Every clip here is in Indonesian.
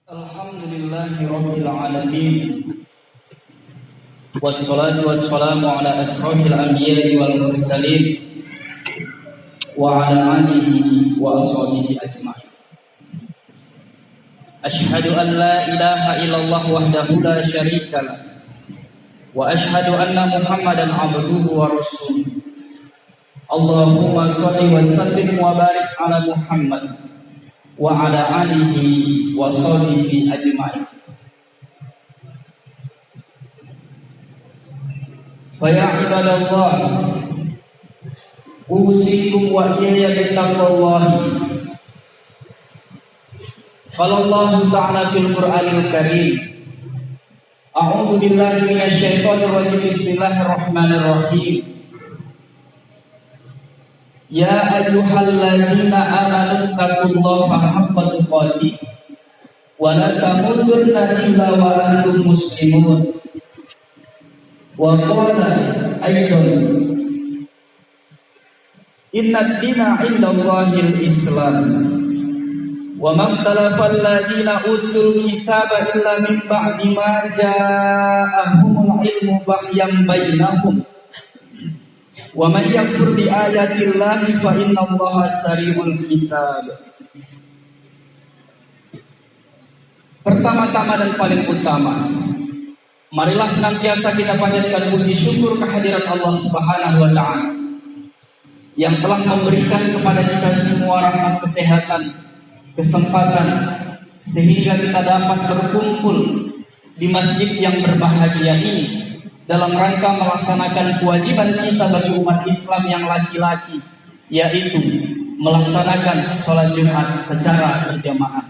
Alhamdulillahi Rabbil Alamin. Wassalatu wassalamu ala asrafil anbiya'i wal mursalin wa ala alihi wa ashabihi ajma'in. Ashhadu an la ilaha illallah wahdahu la syarika lah wa ashhadu anna Muhammadan abduhu wa rasuluh. Allahumma shalli wa sallim wa barik ala Muhammad wa ala alihi wa sahbihi ajma'in. Fa ya ibadallah, usikum wa iyaya bittaqwallah. Qala Allah ta'ala fil Qur'anil Karim, a'udzu billahi minasy syaithanir rajim. Bismillahirrahmanirrahim. Ya ayyuhalladzina amanu taqullaha haqqa tuqatih wa la tamutunna illa wa antum muslimun. Wa qala aidan inna ad-dina 'indallahil islam wa maktalafa alladzina utul kitaba illa min ba'di ma ja'ahumul ilmu baghyan bainahum wa man yakfur bi ayatillahi fa innallaha sari'ul hisab. Pertama-tama dan paling utama, marilah senantiasa kita panjatkan puji syukur kehadirat Allah Subhanahu wa ta'ala yang telah memberikan kepada kita semua rahmat kesehatan, kesempatan sehingga kita dapat berkumpul di masjid yang berbahagia ini dalam rangka melaksanakan kewajiban kita bagi umat Islam yang laki-laki, yaitu melaksanakan sholat Jumat secara berjamaah.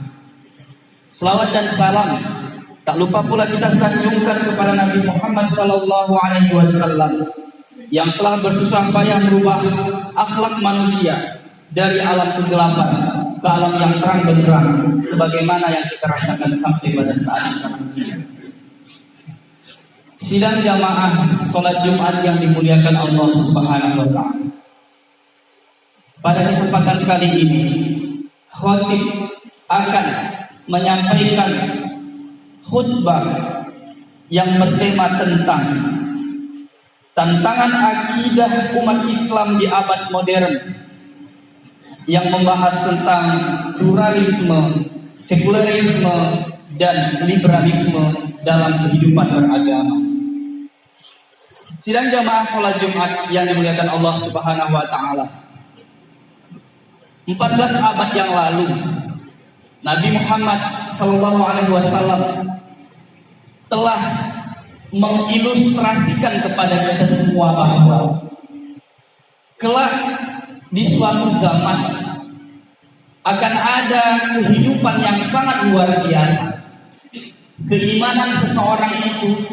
Selawat dan salam tak lupa pula kita sanjungkan kepada Nabi Muhammad SAW yang telah bersusah payah merubah akhlak manusia dari alam kegelapan ke alam yang terang benderang, sebagaimana yang kita rasakan sampai pada saat sekarang ini. Sidang jamaah sholat Jumat yang dimuliakan Allah Subhanahu wa ta'ala. Pada kesempatan kali ini, khatib akan menyampaikan khutbah yang bertema tentang tantangan akidah umat Islam di abad modern, yang membahas tentang pluralisme, sekularisme, dan liberalisme dalam kehidupan beragama. Sidang jamaah sholat Jumat yang dimuliakan Allah Subhanahu wa ta'ala, 14 abad yang lalu Nabi Muhammad SAW telah mengilustrasikan kepada kita semua bahwa kelak di suatu zaman akan ada kehidupan yang sangat luar biasa. Keimanan seseorang itu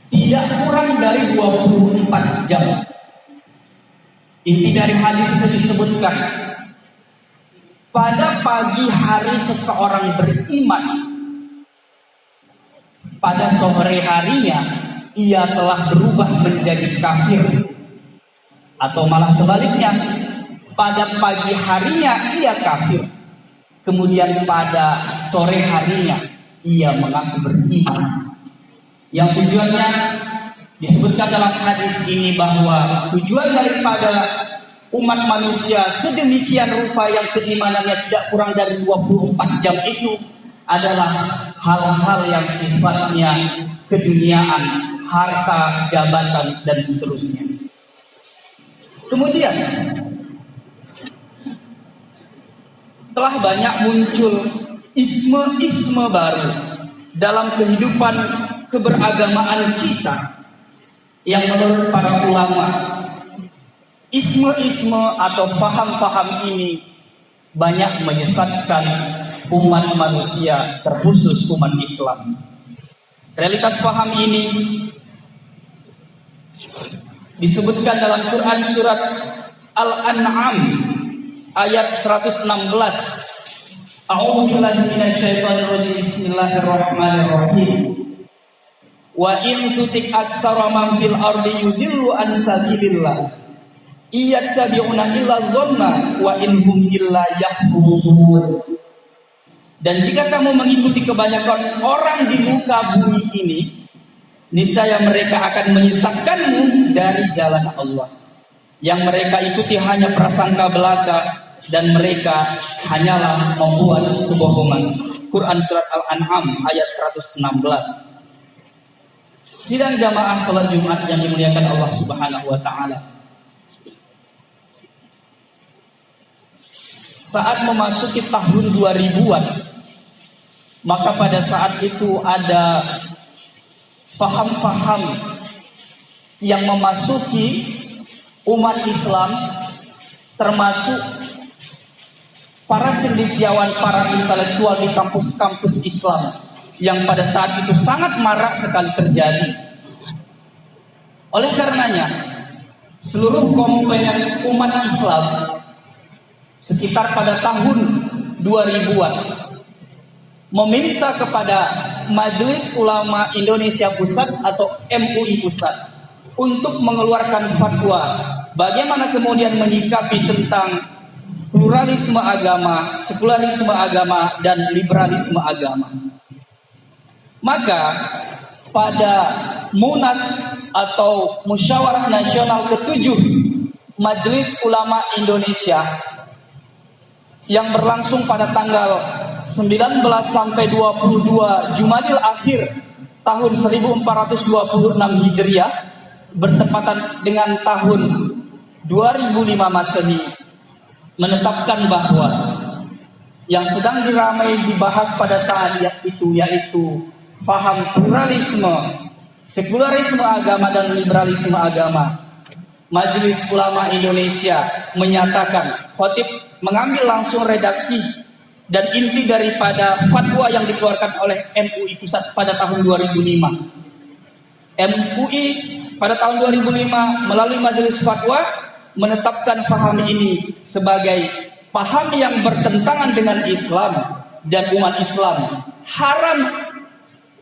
tidak kurang dari 24 jam. Inti dari hadis itu disebutkan, pada pagi hari seseorang beriman, pada sore harinya ia telah berubah menjadi kafir. Atau malah sebaliknya, pada pagi harinya ia kafir, kemudian pada sore harinya ia mengaku beriman. Yang tujuannya disebutkan dalam hadis ini bahwa tujuan daripada umat manusia sedemikian rupa yang keimanannya tidak kurang dari 24 jam itu adalah hal-hal yang sifatnya keduniaan, harta, jabatan, dan seterusnya. Kemudian telah banyak muncul isme-isme baru dalam kehidupan keberagamaan kita yang menurut para ulama, isme-isme atau faham-faham ini banyak menyesatkan umat manusia, terkhusus umat Islam. Realitas faham ini disebutkan dalam Quran surat Al-An'am ayat 116. A'udzu billahi minasyaitonir rajim. Bismillahirrahmanirrahim. Wa in tutik aktsara man fil ardi yudillu an sabilillah iyattabi'una illa dhanna wa in hum illa yahrusun. Dan jika kamu mengikuti kebanyakan orang di muka bumi ini, niscaya mereka akan menyesatkanmu dari jalan Allah. Yang mereka ikuti hanya prasangka belaka, dan mereka hanyalah membuat kebohongan. Quran surat Al-An'am ayat 116. Sidang jamaah salat Jumat yang dimuliakan Allah Subhanahu wa taala. Saat memasuki tahun 2000-an, maka pada saat itu ada faham-faham yang memasuki umat Islam, termasuk para cendekiawan, para intelektual di kampus-kampus Islam yang pada saat itu sangat marak sekali terjadi. Oleh karenanya, seluruh komponen umat Islam sekitar pada tahun 2000-an meminta kepada Majelis Ulama Indonesia Pusat atau MUI Pusat untuk mengeluarkan fatwa bagaimana kemudian menyikapi tentang pluralisme agama, sekularisme agama, dan liberalisme agama. Maka pada Munas atau Musyawarah Nasional ke-7 Majelis Ulama Indonesia yang berlangsung pada tanggal 19 sampai 22 Jumadil Akhir tahun 1426 Hijriah bertepatan dengan tahun 2005 Masehi, menetapkan bahwa yang sedang diramai dibahas pada saat itu yaitu faham pluralisme, sekularisme agama, dan liberalisme agama. Majelis Ulama Indonesia menyatakan, khotib mengambil langsung redaksi dan inti daripada fatwa yang dikeluarkan oleh MUI Pusat pada tahun 2005. MUI pada tahun 2005 melalui majelis fatwa menetapkan faham ini sebagai paham yang bertentangan dengan Islam, dan umat Islam haram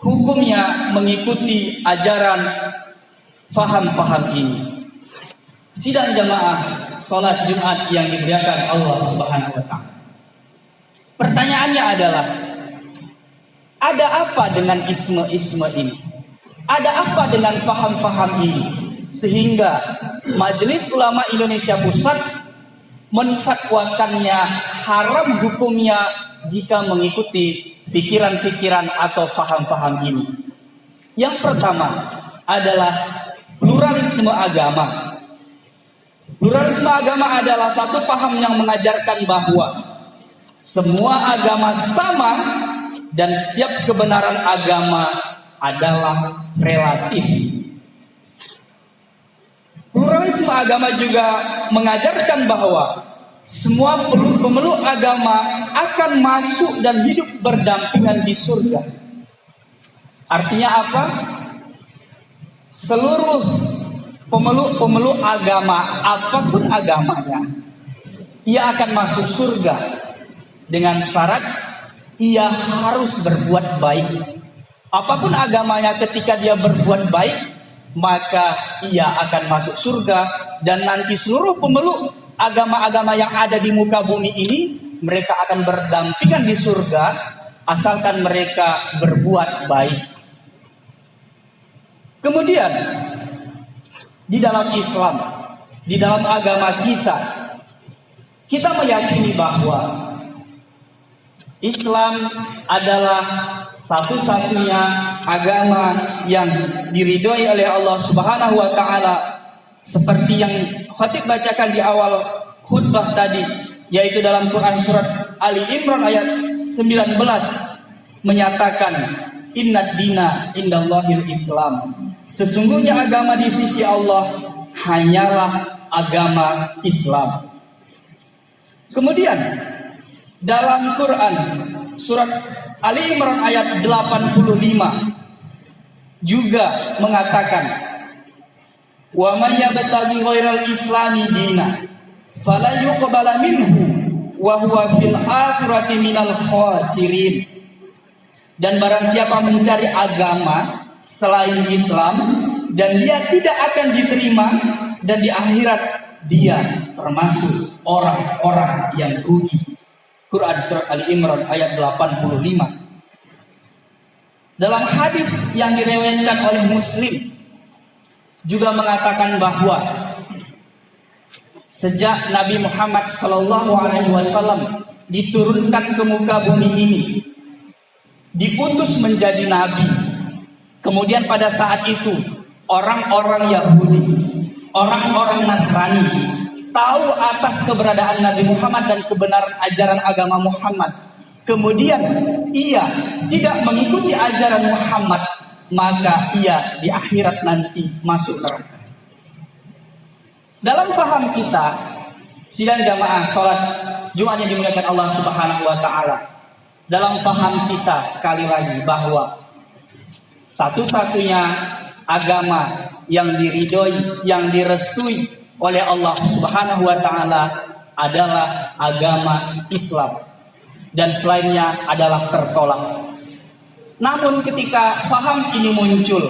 hukumnya mengikuti ajaran faham-faham ini. Sidang jamaah salat Jumat yang dimuliakan Allah Subhanahu wa taala. Pertanyaannya adalah, ada apa dengan isme-isme ini? Ada apa dengan faham-faham ini sehingga Majelis Ulama Indonesia Pusat menfatwakannya haram hukumnya jika mengikuti pikiran-pikiran atau faham-faham ini? Yang pertama adalah pluralisme agama. Pluralisme agama adalah satu paham yang mengajarkan bahwa semua agama sama dan setiap kebenaran agama adalah relatif. Pluralisme agama juga mengajarkan bahwa semua pemeluk agama akan masuk dan hidup berdampingan di surga. Artinya apa? Seluruh pemeluk agama, apapun agamanya, ia akan masuk surga dengan syarat ia harus berbuat baik. Apapun agamanya, ketika dia berbuat baik, maka ia akan masuk surga. Dan nanti seluruh pemeluk agama-agama yang ada di muka bumi ini, mereka akan berdampingan di surga asalkan mereka berbuat baik. Kemudian di dalam Islam, di dalam agama kita meyakini bahwa Islam adalah satu-satunya agama yang diridhoi oleh Allah Subhanahu wa taala, seperti yang khatib bacakan di awal khutbah tadi, yaitu dalam Quran surat Ali Imran ayat 19 menyatakan, innad dina indallahil Islam. Sesungguhnya agama di sisi Allah hanyalah agama Islam. Kemudian dalam Quran surat Ali Imran ayat 85 juga mengatakan, wa may yabtaghi ghairal islami dina fala yuqbala minhu wa huwa fil akhirati minal khasirin. Dan barang siapa mencari agama selain Islam dan dia tidak akan diterima, dan di akhirat dia termasuk orang-orang yang rugi. Quran surat Ali Imran ayat 85. Dalam hadis yang diriwayatkan oleh Muslim juga mengatakan bahwa sejak Nabi Muhammad SAW diturunkan ke muka bumi ini, diutus menjadi nabi. Kemudian pada saat itu orang-orang Yahudi, orang-orang Nasrani tahu atas keberadaan Nabi Muhammad dan kebenaran ajaran agama Muhammad. Kemudian ia tidak mengikuti ajaran Muhammad, maka ia di akhirat nanti masuk neraka. Dalam faham kita, sidang jamaah sholat Jumat yang dimuliakan Allah Subhanahu wa Ta'ala, dalam faham kita sekali lagi bahwa satu-satunya agama yang diridhoi, yang direstui oleh Allah Subhanahu wa Ta'ala adalah agama Islam, dan selainnya adalah tertolak. Namun ketika faham ini muncul,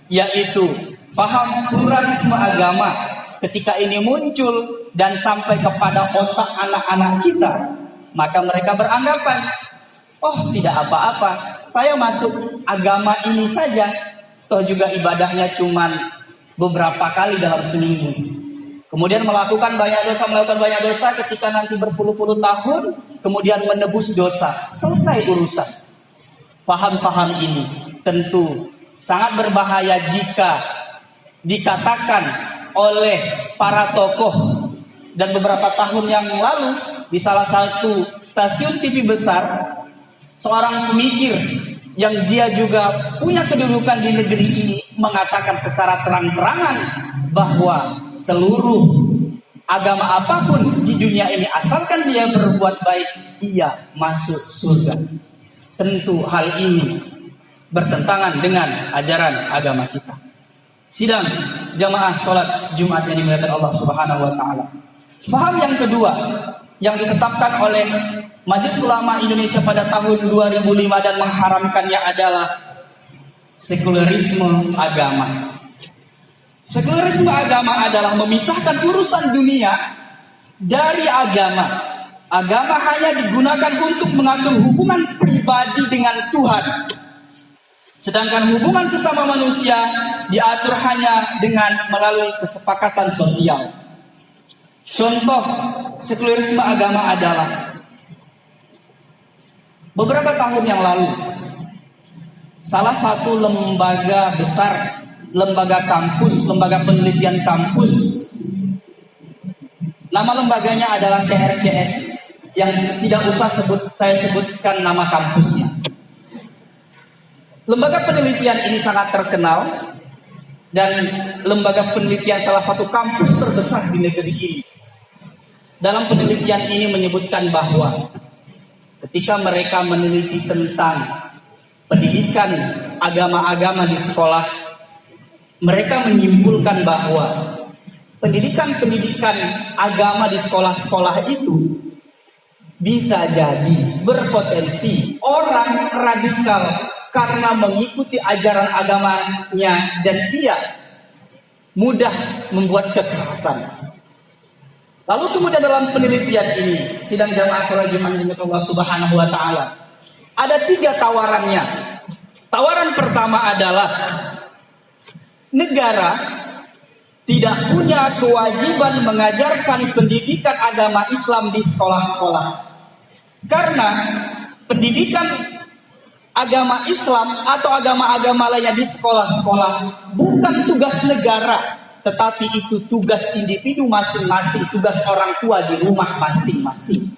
yaitu faham pluralisme agama, ketika ini muncul dan sampai kepada otak anak-anak kita, maka mereka beranggapan, oh tidak apa-apa, saya masuk agama ini saja, toh juga ibadahnya cuman beberapa kali dalam seminggu. Kemudian melakukan banyak dosa, ketika nanti berpuluh-puluh tahun, kemudian menebus dosa, selesai urusan. Paham-paham ini tentu sangat berbahaya jika dikatakan oleh para tokoh. Dan beberapa tahun yang lalu di salah satu stasiun TV besar, seorang pemikir yang dia juga punya kedudukan di negeri ini mengatakan secara terang-terangan bahwa seluruh agama apapun di dunia ini asalkan dia berbuat baik, ia masuk surga. Tentu hal ini bertentangan dengan ajaran agama kita. Sidang jamaah sholat Jumat yang dimuliakan Allah Subhanahu wa Ta'ala, faham yang kedua yang ditetapkan oleh Majelis Ulama Indonesia pada tahun 2005 dan mengharamkannya adalah sekularisme agama. Sekularisme agama adalah memisahkan urusan dunia dari agama. Agama hanya digunakan untuk mengatur hubungan pribadi dengan Tuhan, sedangkan hubungan sesama manusia diatur hanya dengan melalui kesepakatan sosial. Contoh sekularisme agama adalah beberapa tahun yang lalu, salah satu lembaga besar, lembaga kampus, lembaga penelitian kampus, nama lembaganya adalah CRCS, yang tidak usah saya sebutkan nama kampusnya. Lembaga penelitian ini sangat terkenal dan lembaga penelitian salah satu kampus terbesar di negeri ini. Dalam penelitian ini menyebutkan bahwa ketika mereka meneliti tentang pendidikan agama-agama di sekolah, mereka menyimpulkan bahwa pendidikan agama di sekolah-sekolah itu bisa jadi berpotensi orang radikal karena mengikuti ajaran agamanya dan ia mudah membuat kekerasan. Lalu kemudian dalam penelitian ini, sidang jamaah sholat Jumat yang Allah Subhanahu wa Ta'ala, ada 3 tawarannya. Tawaran pertama adalah negara tidak punya kewajiban mengajarkan pendidikan agama Islam di sekolah-sekolah, karena pendidikan agama Islam atau agama-agama lainnya di sekolah-sekolah bukan tugas negara, tetapi itu tugas individu masing-masing, tugas orang tua di rumah masing-masing.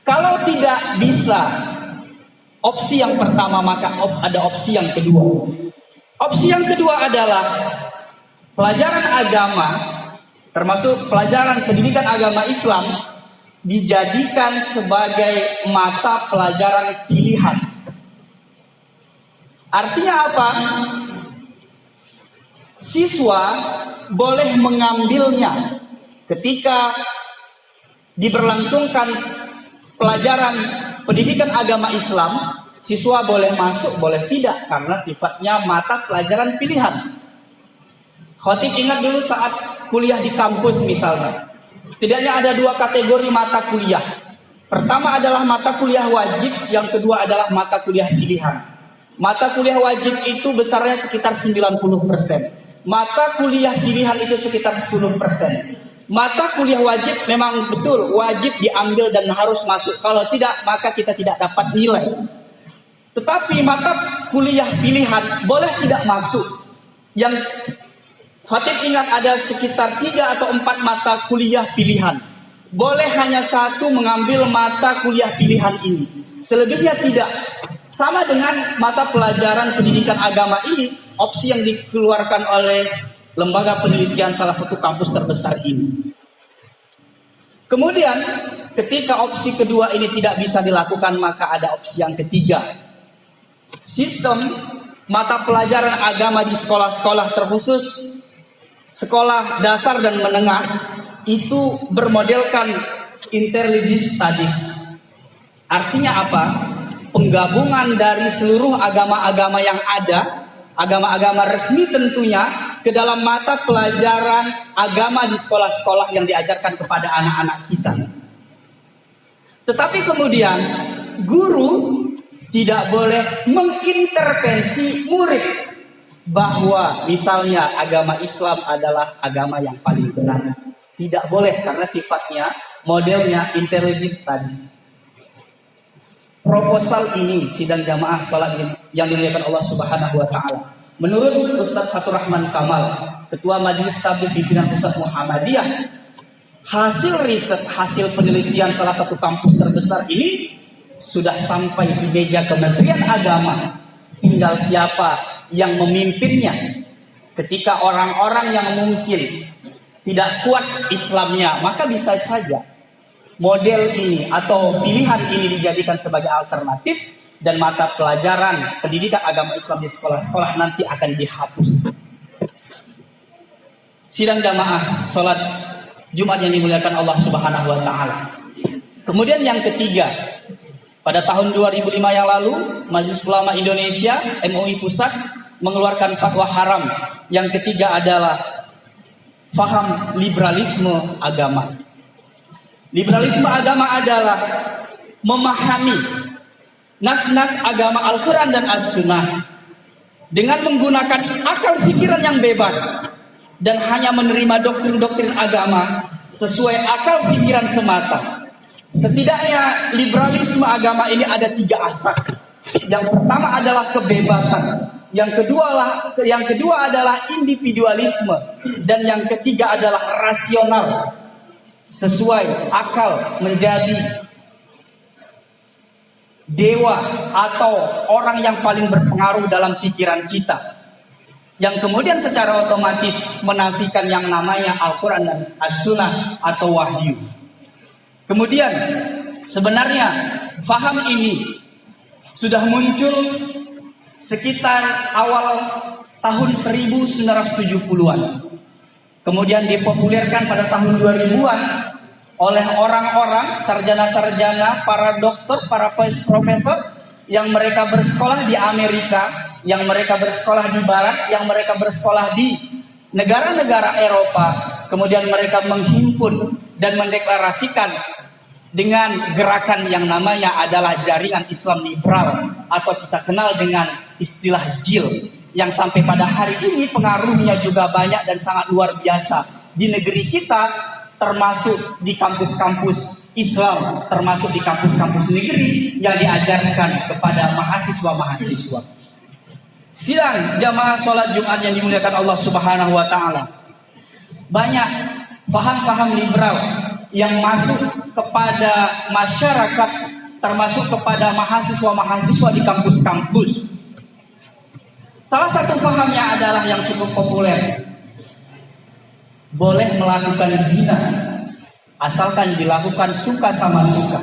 Kalau tidak bisa opsi yang pertama, maka ada opsi yang kedua. Opsi yang kedua adalah pelajaran agama, termasuk pelajaran pendidikan agama Islam, dijadikan sebagai mata pelajaran pilihan. Artinya apa? Siswa boleh mengambilnya ketika diberlangsungkan pelajaran pendidikan agama Islam. Siswa boleh masuk, boleh tidak, karena sifatnya mata pelajaran pilihan. Khotib ingat dulu saat kuliah di kampus misalnya, setidaknya ada 2 kategori mata kuliah. Pertama adalah mata kuliah wajib, yang kedua adalah mata kuliah pilihan. Mata kuliah wajib itu besarnya sekitar 90%. Mata kuliah pilihan itu sekitar 10%. Mata kuliah wajib memang betul wajib diambil dan harus masuk. Kalau tidak, maka kita tidak dapat nilai. Tetapi mata kuliah pilihan boleh tidak masuk. Yang Khatib ingat ada sekitar 3 atau 4 mata kuliah pilihan. Boleh hanya satu mengambil mata kuliah pilihan ini. Selebihnya tidak. Sama dengan mata pelajaran pendidikan agama ini, opsi yang dikeluarkan oleh lembaga penelitian salah satu kampus terbesar ini. Kemudian, ketika opsi kedua ini tidak bisa dilakukan, maka ada opsi yang ketiga. Sistem mata pelajaran agama di sekolah-sekolah terkhusus, sekolah dasar dan menengah, itu bermodelkan intelligence studies. Artinya apa? Penggabungan dari seluruh agama-agama yang ada, agama-agama resmi tentunya, ke dalam mata pelajaran agama di sekolah-sekolah yang diajarkan kepada anak-anak kita. Tetapi kemudian guru tidak boleh mengintervensi murid bahwa misalnya agama Islam adalah agama yang paling benar. Tidak boleh, karena sifatnya modelnya intelligence studies. Proposal ini sidang jamaah salat yang dimuliakan Allah Subhanahu wa taala. Menurut Ustaz Fatur Rahman Kamal, Ketua Majelis Tabligh Pimpinan Pusat Muhammadiyah, hasil riset, hasil penelitian salah satu kampus terbesar ini sudah sampai di meja Kementerian Agama. Tinggal siapa yang memimpinnya. Ketika orang-orang yang mungkin tidak kuat Islamnya, maka bisa saja model ini atau pilihan ini dijadikan sebagai alternatif dan mata pelajaran pendidikan agama Islam di sekolah-sekolah nanti akan dihapus. Sidang jamaah salat Jumat yang dimuliakan Allah Subhanahu wa taala. Kemudian yang ketiga, pada tahun 2005 yang lalu, Majelis Ulama Indonesia MUI Pusat mengeluarkan fatwa haram. Yang ketiga adalah faham liberalisme agama. Liberalisme agama adalah memahami nas-nas agama Al-Quran dan As-Sunnah dengan menggunakan akal pikiran yang bebas dan hanya menerima doktrin-doktrin agama sesuai akal pikiran semata. Setidaknya liberalisme agama ini ada 3 aspek. Yang pertama adalah kebebasan, yang kedua adalah individualisme, dan yang ketiga adalah rasional, sesuai akal menjadi dewa atau orang yang paling berpengaruh dalam pikiran kita, yang kemudian secara otomatis menafikan yang namanya Al-Quran dan As-Sunnah atau wahyu. Kemudian sebenarnya faham ini sudah muncul sekitar awal tahun 1970-an. Kemudian dipopulerkan pada tahun 2000-an oleh orang-orang sarjana-sarjana, para dokter, para profesor yang mereka bersekolah di Amerika, yang mereka bersekolah di Barat, yang mereka bersekolah di negara-negara Eropa. Kemudian mereka menghimpun dan mendeklarasikan dengan gerakan yang namanya adalah Jaringan Islam Liberal atau kita kenal dengan istilah JIL, yang sampai pada hari ini pengaruhnya juga banyak dan sangat luar biasa di negeri kita, termasuk di kampus-kampus Islam, termasuk di kampus-kampus negeri yang diajarkan kepada mahasiswa-mahasiswa. Sidang jamaah sholat Jumat yang dimuliakan Allah Subhanahu wa taala, banyak paham-paham liberal yang masuk kepada masyarakat, termasuk kepada mahasiswa-mahasiswa di kampus-kampus. Salah satu pahamnya adalah yang cukup populer. Boleh melakukan zina asalkan dilakukan suka sama suka.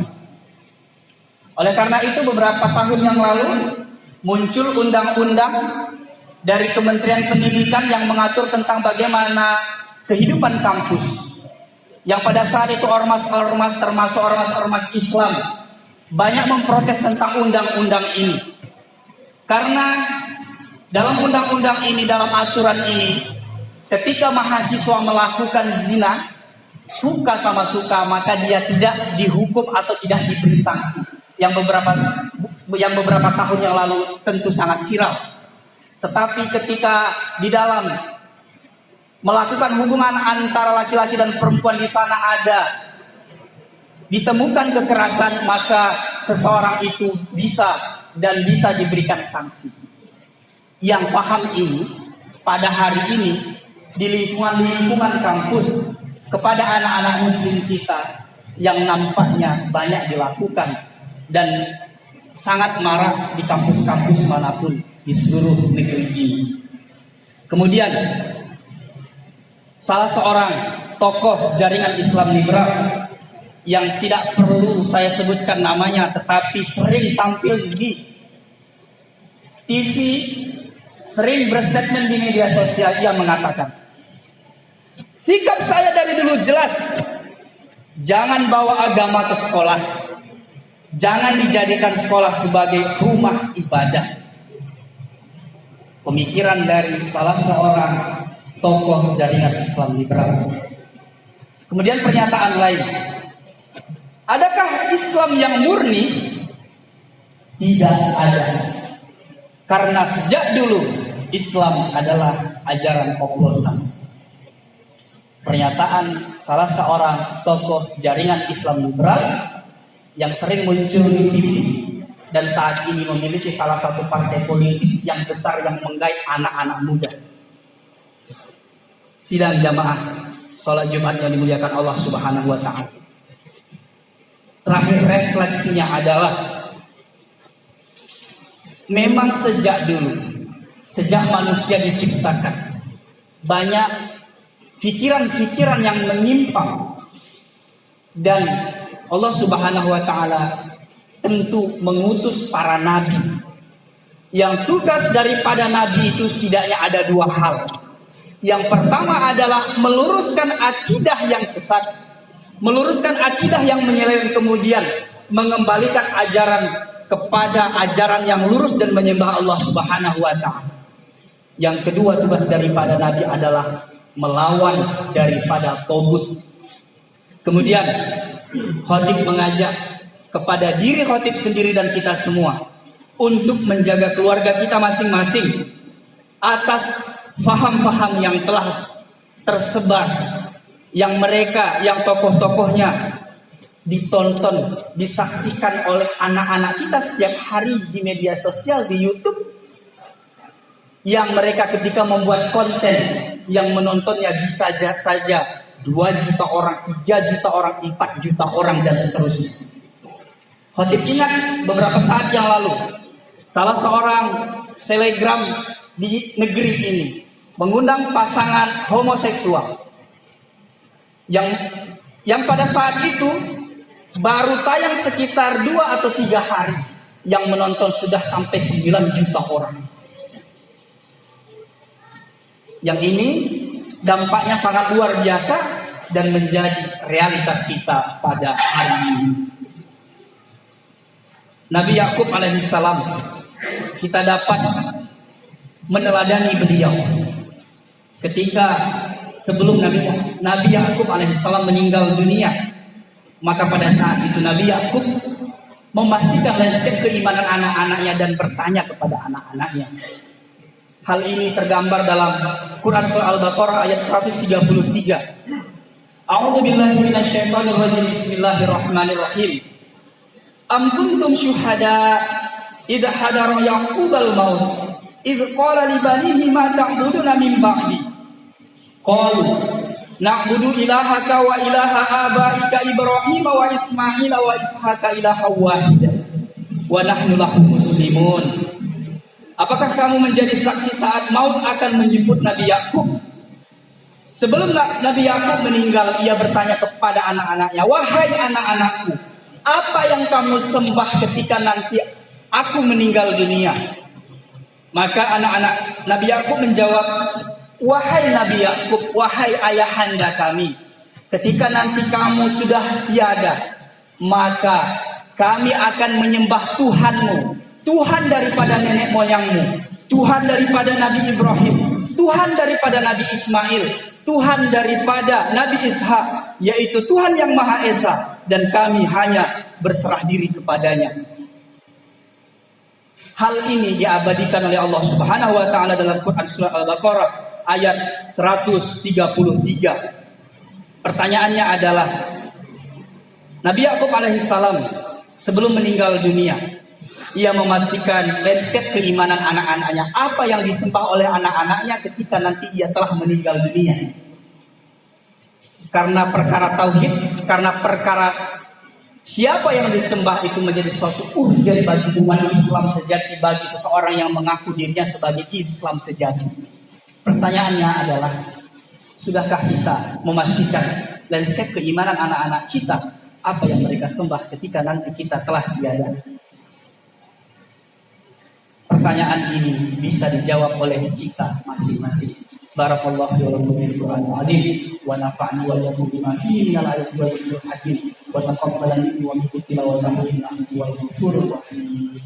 Oleh karena itu beberapa tahun yang lalu muncul undang-undang dari Kementerian Pendidikan yang mengatur tentang bagaimana kehidupan kampus, yang pada saat itu ormas-ormas termasuk ormas-ormas Islam banyak memprotes tentang undang-undang ini. Karena dalam undang-undang ini, dalam aturan ini, ketika mahasiswa melakukan zina, suka sama suka, maka dia tidak dihukum atau tidak diberi sanksi. Yang beberapa tahun yang lalu tentu sangat viral. Tetapi ketika di dalam melakukan hubungan antara laki-laki dan perempuan di sana ada ditemukan kekerasan, maka seseorang itu bisa diberikan sanksi. Yang paham ini pada hari ini di lingkungan kampus kepada anak-anak muslim kita yang nampaknya banyak dilakukan dan sangat marak di kampus-kampus manapun di seluruh negeri ini. Kemudian salah seorang tokoh jaringan Islam liberal yang tidak perlu saya sebutkan namanya, tetapi sering tampil di TV, sering berstatement di media sosial, ia mengatakan, sikap saya dari dulu jelas, jangan bawa agama ke sekolah, jangan dijadikan sekolah sebagai rumah ibadah. Pemikiran dari salah seorang tokoh jaringan Islam liberal. Kemudian pernyataan lain, adakah Islam yang murni? Tidak ada. Karena sejak dulu Islam adalah ajaran oplosan. Pernyataan salah seorang tokoh jaringan Islam liberal yang sering muncul di TV dan saat ini memiliki salah satu partai politik yang besar yang menggait anak-anak muda. Sidang jamaah sholat Jumat yang dimuliakan Allah Subhanahu wa Ta'ala. Terakhir refleksinya adalah memang sejak dulu, sejak manusia diciptakan, banyak pikiran-pikiran yang menyimpang, dan Allah Subhanahu wa Ta'ala tentu mengutus para nabi. Yang tugas daripada nabi itu setidaknya ada dua hal. Yang pertama adalah meluruskan akidah yang sesat, meluruskan akidah yang menyeleweng, kemudian mengembalikan ajaran kepada ajaran yang lurus dan menyembah Allah Subhanahu wa Ta'ala. Yang kedua, tugas daripada nabi adalah melawan daripada togut. Kemudian khatib mengajak kepada diri khatib sendiri dan kita semua untuk menjaga keluarga kita masing-masing atas faham-faham yang telah tersebar, yang tokoh-tokohnya ditonton, disaksikan oleh anak-anak kita setiap hari di media sosial, di YouTube, yang mereka ketika membuat konten yang menontonnya bisa saja 2 juta orang, 3 juta orang, 4 juta orang, dan seterusnya. Khatib ingat beberapa saat yang lalu salah seorang selebgram di negeri ini mengundang pasangan homoseksual yang pada saat itu baru tayang sekitar 2 atau 3 hari, yang menonton sudah sampai 9 juta orang. Yang ini dampaknya sangat luar biasa dan menjadi realitas kita pada hari ini. Nabi Yakub alaihissalam, kita dapat meneladani beliau ketika sebelum Nabi Yakub alaihissalam meninggal dunia. Maka pada saat itu Nabi Yakub memastikan landscape keimanan anak-anaknya dan bertanya kepada anak-anaknya. Hal ini tergambar dalam Quran surah Al-Baqarah ayat 133. A'udzubillahi minasyaitonir rajim. Bismillahirrahmanirrahim. Am kuntum syuhada idza hadara yaqubal maut idz qala li banihi ma ta'buduna min ba'di qalu na'budu ilahaka wa ilaha abaika Ibrahim wa Ismail wa Ishaqa ilaha wahida wa nahnu lahu muslimun. Apakah kamu menjadi saksi saat maut akan menjemput Nabi Yakub? Sebelum Nabi Yakub meninggal, ia bertanya kepada anak-anaknya, wahai anak-anakku, apa yang kamu sembah ketika nanti aku meninggal dunia? Maka anak-anak Nabi Yakub menjawab, wahai Nabi Yakub, wahai ayahanda kami, ketika nanti kamu sudah tiada, maka kami akan menyembah Tuhanmu, Tuhan daripada nenek moyangmu, Tuhan daripada Nabi Ibrahim, Tuhan daripada Nabi Ismail, Tuhan daripada Nabi Ishak, yaitu Tuhan yang Maha Esa, dan kami hanya berserah diri kepadanya. Hal ini diabadikan oleh Allah Subhanahu wa taala dalam Quran surah Al-Baqarah ayat 133. Pertanyaannya adalah, Nabi Yakub alaihissalam sebelum meninggal dunia, ia memastikan landscape keimanan anak-anaknya, apa yang disembah oleh anak-anaknya ketika nanti ia telah meninggal dunia. Karena perkara tauhid, karena perkara siapa yang disembah itu menjadi suatu urgen bagi umat Islam sejati, bagi seseorang yang mengaku dirinya sebagai Islam sejati. Pertanyaannya adalah, sudahkah kita memastikan landscape keimanan anak-anak kita, apa yang mereka sembah ketika nanti kita telah tiada? Pertanyaan ini bisa dijawab oleh kita masing-masing. Barakallahu wa lakum fil Qur'anil azim wa nafa'ani wa iyyakum bima fihi minal ayati wal dhikril hakim wa taqabbal minni wa minkum tilawatahu innahu huwal ghafurur rahim.